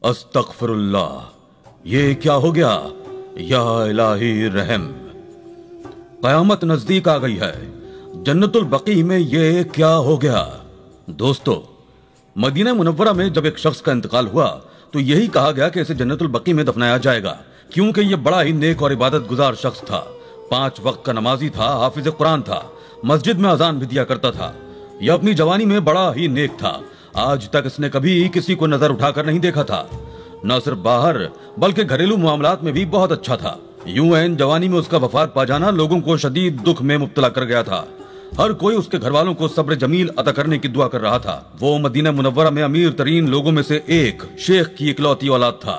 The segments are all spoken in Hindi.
अस्तगफिरुल्लाह, ये क्या हो गया? या इलाही रहम, कयामत नजदीक आ गई है। जन्नतुल बकी में ये क्या हो गया? दोस्तों, मदीना मुनव्वरा में जब एक शख्स का इंतकाल हुआ तो यही कहा गया कि इसे जन्नतुल बकी में दफनाया जाएगा, क्योंकि यह बड़ा ही नेक और इबादत गुजार शख्स था। 5 वक्त का नमाजी था, हाफिज कुरान था, मस्जिद में अजान भी दिया करता था। यह अपनी जवानी में बड़ा ही नेक था। आज तक इसने कभी किसी को नजर उठाकर नहीं देखा था। न सिर्फ बाहर बल्कि घरेलू मामलात में भी बहुत अच्छा था। यूं ऐन जवानी में उसका वफात पा जाना लोगों को शदीद दुख में मुब्तला कर गया था। हर कोई उसके घर वालों को सब्र जमील अता करने की दुआ कर रहा था। वो मदीना मुनव्वरा में अमीर तरीन लोगों में से एक शेख की इकलौती औलाद था।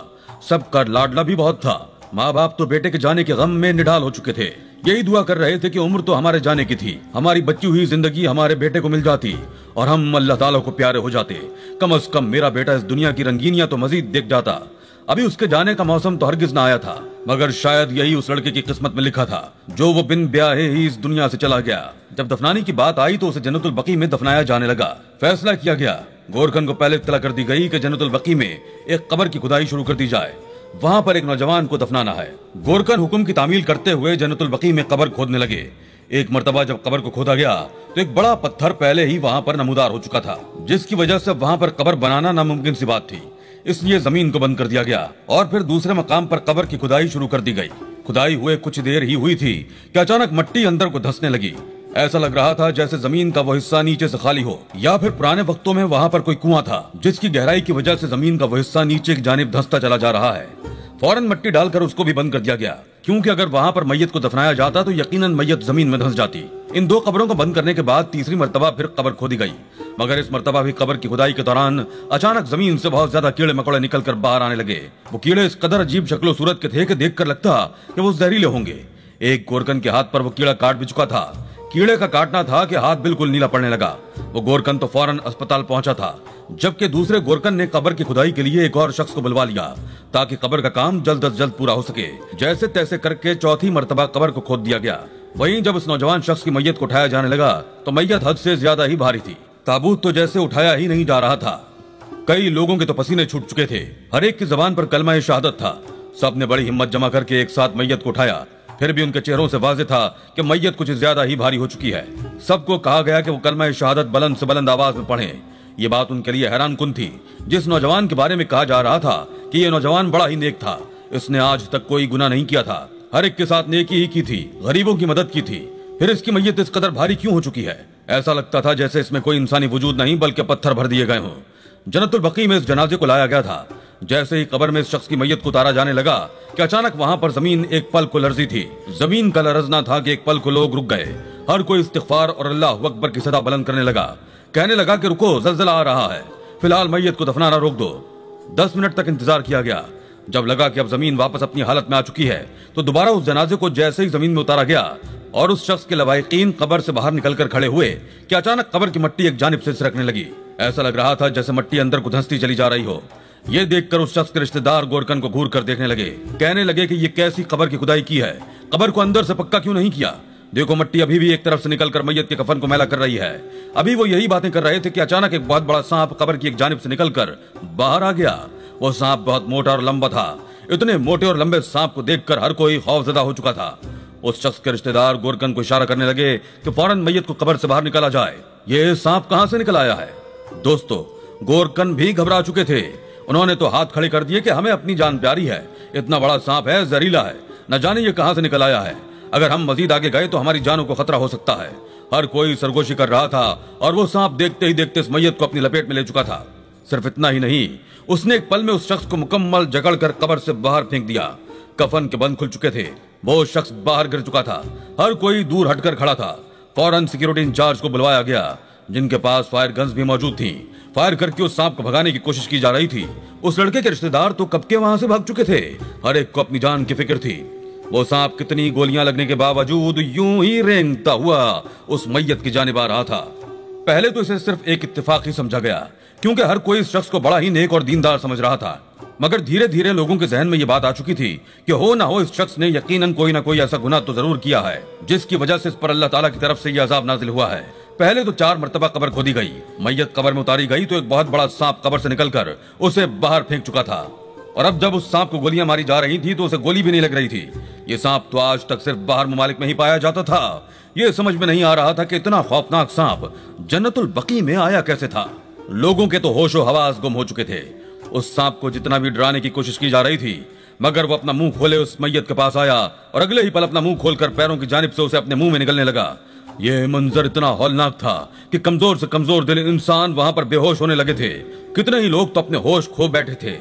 सबका लाडला भी बहुत था। माँ बाप तो बेटे के जाने के गम में निढाल हो चुके थे। यही दुआ कर रहे थे कि उम्र तो हमारे जाने की थी, हमारी बची हुई जिंदगी हमारे बेटे को मिल जाती और हम अल्लाह ताला को प्यारे हो जाते। कम से कम मेरा बेटा इस दुनिया की रंगीनियां तो मजीद देख जाता। अभी उसके जाने का मौसम तो हरगिज ना आया था, मगर शायद यही उस लड़के की किस्मत में लिखा था जो वो बिन ब्याहे ही इस दुनिया से चला गया। जब दफनाने की बात आई तो उसे जन्नतुल बकी में दफनाया जाने लगा। फैसला किया गया, गोरखन को पहले इत्तला कर दी गई कि जन्नतुल बकी में एक कब्र की खुदाई शुरू कर दी जाए, वहां पर एक नौजवान को दफनाना है। गोरखन हुक्म की तामील करते हुए जन्नतुल बकी में कब्र खोदने लगे। एक मर्तबा जब कब्र को खोदा गया तो एक बड़ा पत्थर पहले ही वहां पर नमूदार हो चुका था, जिसकी वजह से वहां पर कब्र बनाना नामुमकिन सी बात थी। इसलिए जमीन को बंद कर दिया गया और फिर दूसरे मकाम पर कब्र की खुदाई शुरू कर दी गई। खुदाई हुए कुछ देर ही हुई थी कि अचानक मट्टी अंदर को धंसने लगी। ऐसा लग रहा था जैसे जमीन का वो हिस्सा नीचे से खाली हो, या फिर पुराने वक्तों में वहां पर कोई कुआं था जिसकी गहराई की वजह से जमीन का वो हिस्सा नीचे की जानिब धंसता चला जा रहा है। फौरन मट्टी डालकर उसको भी बंद कर दिया गया, क्योंकि अगर वहां पर मैयत को दफनाया जाता तो यकीनन मैयत जमीन में धंस जाती। इन 2 कब्रों को बंद करने के बाद तीसरी मर्तबा फिर कब्र खोदी गई, मगर इस मर्तबा भी कब्र की खुदाई के दौरान अचानक जमीन से बहुत ज्यादा कीड़े मकोड़े निकल कर बाहर आने लगे। वो कीड़े इस कदर अजीब शक्लो सूरत के थे कि देख कर लगता कि वो जहरीले होंगे। एक गोरकन के हाथ पर वो कीड़ा काट भी चुका था। कीड़े का काटना था कि हाथ बिल्कुल नीला पड़ने लगा। वो गोरकन तो फौरन अस्पताल पहुंचा था, जबकि दूसरे गोरकन ने कब्र की खुदाई के लिए एक और शख्स को बुलवा लिया ताकि कब्र का काम जल्द अज जल्द पूरा हो सके। जैसे तैसे करके चौथी मर्तबा कब्र को खोद दिया गया। वहीं जब इस नौजवान शख्स की मैयत को उठाया जाने लगा तो मैयत हद से ज्यादा ही भारी थी। ताबूत तो जैसे उठाया ही नहीं जा रहा था। कई लोगों के तो पसीने छूट चुके थे। हर एक की जबान पर कलमा शहादत था। सब ने बड़ी हिम्मत जमा करके एक साथ मैयत को उठाया। फिर भी उनके चेहरों से वाज़ेह था कि मैयत कुछ ज्यादा ही भारी हो चुकी है। सबको कहा गया कि वो कलमा शहादत बुलंद से बुलंद आवाज में पढ़ें। ये बात उनके लिए हैरान कुन थी। जिस नौजवान के बारे में कहा जा रहा था कि ये नौजवान बड़ा ही नेक था, इसने आज तक कोई गुनाह नहीं किया था, हर एक के साथ नेकी ही की थी, गरीबों की मदद की थी, फिर इसकी मैयत इस कदर भारी क्यों हो चुकी है? ऐसा लगता था जैसे इसमें कोई इंसानी वजूद नहीं बल्कि पत्थर भर दिए गए हों। जन्नतुल बकी में इस जनाजे को लाया गया था। जैसे ही कब्र में इस शख्स की मैयत को उतारा जाने लगा कि अचानक वहां पर जमीन एक पल को लर्जी थी। जमीन का लरजना था कि एक पल को लोग रुक गए। हर कोई इस्तिग़फ़ार और अल्लाह अकबर की सदा बुलंद करने लगा। कहने लगा कि रुको, ज़लज़ला आ रहा है, फिलहाल मैयत को दफनाना रोक दो। 10 मिनट तक इंतजार किया गया। जब लगा कि अब जमीन वापस अपनी हालत में आ चुकी है तो दोबारा उस जनाजे को जैसे ही जमीन में उतारा गया और उस शख्स के लवाहिकीन कब्र से बाहर निकलकर खड़े हुए कि अचानक कब्र की मट्टी एक जानिब से सिरकने लगी। ऐसा लग रहा था जैसे मट्टी अंदर को धंसती चली जा रही हो। ये देखकर उस शख्स के रिश्तेदार गोरकन को घूर कर देखने लगे। कहने लगे कि ये कैसी कब्र की खुदाई की है, कब्र को अंदर से पक्का क्यों नहीं किया? देखो, मट्टी अभी भी एक तरफ से निकलकर मैयत के कफन को मैला कर रही है। अभी वो यही बातें कर रहे थे कि अचानक एक बहुत बड़ा सांप कब्र की एक जानिब से निकलकर बाहर आ गया। वो सांप बहुत मोटा और लंबा था। इतने मोटे और लंबे सांप को देखकर हर कोई खौफजदा हो चुका था। उस शख्स के रिश्तेदार गोरकन को इशारा करने लगे कि फौरन मैयत को कब्र से बाहर निकाला जाए। ये सांप कहां से निकल आया है? दोस्तों, गोरकन भी घबरा चुके थे। उन्होंने तो हाथ खड़े कर दिए कि हमें अपनी जान प्यारी है, इतना बड़ा सांप है, जहरीला है, न जाने ये कहां से निकल आया है। अगर हम मजीद आगे गए तो हमारी जानों को खतरा हो सकता है। हर कोई सरगोशी कर रहा था और वो सांप देखते ही देखते इस मैयत को अपनी लपेट में ले चुका था। सिर्फ इतना ही नहीं, उसने एक पल में उस शख्स को मुकम्मल जकड़कर कब्र से बाहर फेंक दिया। कफन के बंद खुल चुके थे। वो शख्स बाहर गिर चुका था। हर कोई दूर हटकर खड़ा था। फौरन सिक्योरिटी इंचार्ज को बुलवाया गया, जिनके पास फायर गन्स भी मौजूद थी। फायर करके उस सांप को भगाने की कोशिश की जा रही थी। उस लड़के के रिश्तेदार तो कब के वहां से भाग चुके थे। हर एक को अपनी जान की फिक्र थी। वो सांप कितनी गोलियां लगने के बावजूद यूं ही रेंगता हुआ उस मैयत की जानिब आ रहा था। पहले तो इसे सिर्फ एक इत्तेफाक ही समझा गया, क्योंकि हर कोई इस शख्स को बड़ा ही नेक और दीनदार समझ रहा था। मगर धीरे धीरे लोगों के जहन में ये बात आ चुकी थी कि हो ना हो इस शख्स ने यकीनन कोई ना कोई ऐसा गुनाह तो जरूर किया है जिसकी वजह से इस पर अल्लाह ताला की तरफ से ये अजाब नाजिल हुआ है। पहले तो 4 मरतबा कब्र खोदी गई, मैयत कब्र में उतारी गई तो एक बहुत बड़ा सांप कब्र से निकलकर उसे बाहर फेंक चुका था। और अब जब उस सांप को गोलियां मारी जा रही थी तो उसे गोली भी नहीं लग रही थी। ये सांप तो आज तक सिर्फ बाहर ममालिक में ही पाया जाता था। ये समझ में नहीं आ रहा था कि इतना खौफनाक सांप जन्नतुल बकी में आया कैसे था। लोगों के तो होशो हवास गुम हो चुके थे। उस सांप को जितना भी डराने की कोशिश की जा रही थी, मगर वो अपना मुंह खोले उस मैयत के पास आया और अगले ही पल अपना मुंह खोलकर पैरों की जानिब से उसे अपने मुंह में निकलने लगा। यह मंजर इतना हौलनाक था कि कमजोर से कमजोर दिल इंसान वहां पर बेहोश होने लगे थे। कितने ही लोग तो अपने होश खो बैठे थे,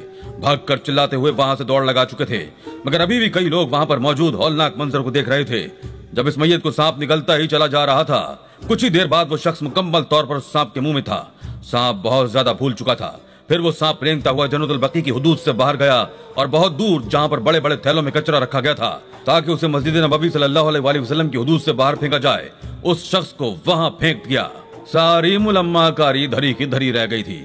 भागकर चिल्लाते हुए वहां से दौड़ लगा चुके थे। मगर अभी भी कई लोग वहां पर मौजूद हौलनाक मंजर को देख रहे थे। जब इस मैयत को सांप निकलता ही चला जा रहा था, कुछ ही देर बाद वो शख्स मुकम्मल तौर पर सांप के मुंह में था। सांप बहुत ज्यादा फूल चुका था। फिर वो सांप रेंगता हुआ जन्नतुल बकी की हुदूद से बाहर गया और बहुत दूर जहां पर बड़े बड़े थैलों में कचरा रखा गया था ताकि उसे मस्जिद नबवी सल्लल्लाहु अलैहि वसल्लम की हुदूद से बाहर फेंका जाए, उस शख्स को वहां फेंक दिया। सारी मुलम्माकारी धरी की धरी रह गई थी।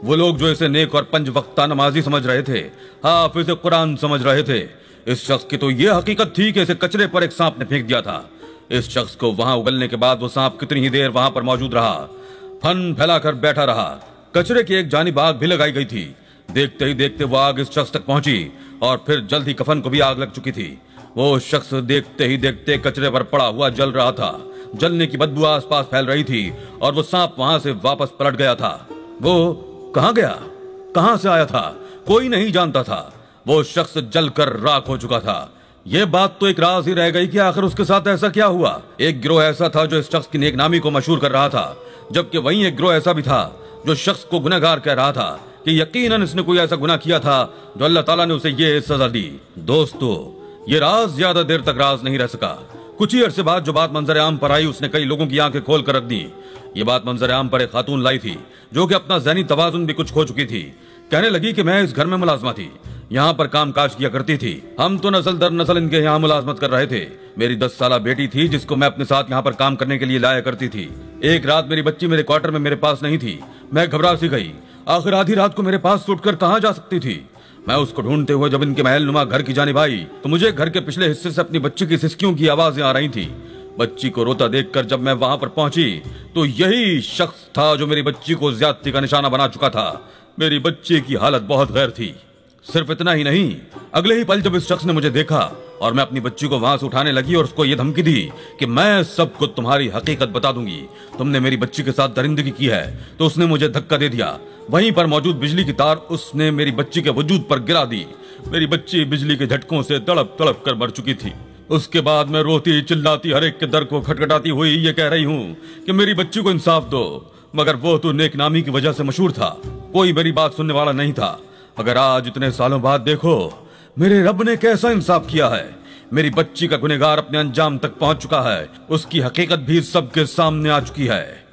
वो लोग जो इसे नेक और 5 वक्ता नमाजी समझ रहे थे, हाफिज कुरान समझ रहे थे, इस शख्स की तो ये हकीकत थी कि इसे कचरे पर एक सांप ने फेंक दिया था। इस शख्स को वहां उगलने के बाद वो सांप कितनी ही देर वहां पर मौजूद रहा, फन फैलाकर बैठा रहा। कचरे की एक जानिब आग भी लगाई गई थी। देखते ही देखते वो आग इस शख्स तक पहुंची और फिर जल्द ही कफन को भी आग लग चुकी थी। वो शख्स देखते ही देखते कचरे पर पड़ा हुआ जल रहा था। जलने की बदबू आसपास फैल रही थी और वो सांप वहां से वापस पलट गया था। वो कहां गया, कहां से आया था, कोई नहीं जानता था। वो शख्स जलकर राख हो चुका था। ये बात तो एक राज ही रह गई कि आखिर उसके साथ ऐसा क्या हुआ। एक गिरोह ऐसा था जो इस शख्स की नेकनामी को मशहूर कर रहा था, जबकि वहीं एक गिरोह ऐसा भी था जो शख्स को गुनहगार कह रहा था कि यकीनन इसने कोई ऐसा गुनाह किया था जो अल्लाह ताला ने उसे ये सजा दी। दोस्तों, ये राज ज्यादा देर तक राज नहीं रह सका। कुछ ही अरसे बाद जो बात मंजर आम पर आई, उसने कई लोगों की आंखें खोल कर रख दी। ये बात मंजर आम पर एक खातून लाई थी जो कि अपना ज़हनी तवाजुन भी कुछ खो चुकी थी। कहने लगी कि मैं इस घर में मुलाजमा थी, यहाँ पर काम काज किया करती थी। हम तो नस्ल दर नस्ल इनके यहाँ मुलाजमत कर रहे थे। मेरी 10 साला बेटी थी जिसको मैं अपने साथ यहाँ पर काम करने के लिए लाया करती थी। एक रात मेरी बच्ची मेरे क्वार्टर में मेरे पास नहीं थी। मैं घबरा सी गई। आखिर आधी रात को मेरे पास छूटकर कहाँ जा सकती थी। मैं उसको ढूंढते हुए जब इनके महल नुमा घर की जानिब आई तो मुझे घर के पिछले हिस्से से अपनी बच्ची की सिसकियों की आवाजें आ रही थी। बच्ची को रोता देखकर जब मैं वहां पर पहुंची तो यही शख्स था जो मेरी बच्ची को ज्यादती का निशाना बना चुका था। मेरी बच्ची की हालत बहुत गैर थी। सिर्फ इतना ही नहीं, अगले ही पल जब इस शख्स ने मुझे देखा और मैं अपनी बच्ची को वहां से उठाने लगी और उसको ये धमकी दी कि मैं सबको तुम्हारी हकीकत बता दूंगी, तुमने मेरी बच्ची के साथ दरिंदगी की है, तो उसने मुझे धक्का दे दिया। वहीं पर मौजूद बिजली की तार उसने मेरी बच्ची के वजूद पर गिरा दी। मेरी बच्ची बिजली के झटकों से तड़प तड़प कर मर चुकी थी। उसके बाद मैं रोती चिल्लाती हर एक के दर को खटखटाती हुई ये कह रही हूँ कि मेरी बच्ची को इंसाफ दो। मगर वो तो नेकनामी की वजह से मशहूर था, कोई मेरी बात सुनने वाला नहीं था। अगर आज इतने सालों बाद देखो मेरे रब ने कैसा इंसाफ किया है। मेरी बच्ची का गुनहगार अपने अंजाम तक पहुंच चुका है, उसकी हकीकत भी सबके सामने आ चुकी है।